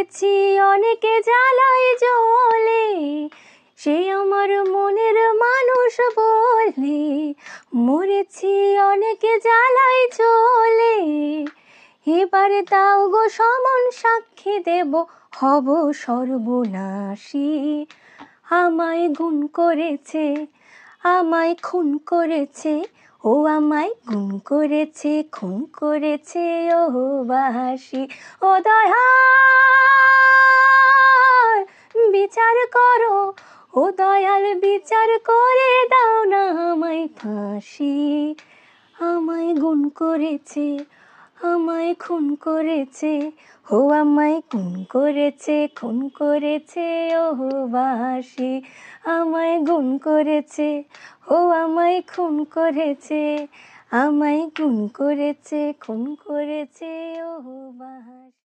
মরেছি অনেকে জ্বালায় জ্বলে, সে আমার মনের মানুষ বলে। মরেছি অনেকে জ্বালায় জ্বলে, এবারে দাও গো সমন সাক্ষী দেব হব সর্বনাশী। আমায় গুণ করেছে, আমায় খুন করেছে, ও আমায় গুণ করেছে, খুন করেছে ও বাসি। ও দয়াল বিচার করো, ও দয়াল বিচার করে দাও না আমায় ফাঁসি। আমায় গুণ করেছে, আমায় খুন করেছে, ও আমায় খুন করেছে, খুন করেছে ও বাসি। আমায় গুণ করেছে, ও আমায় খুন করেছে, আমায় খুন করেছে, খুন করেছে ও বাসি।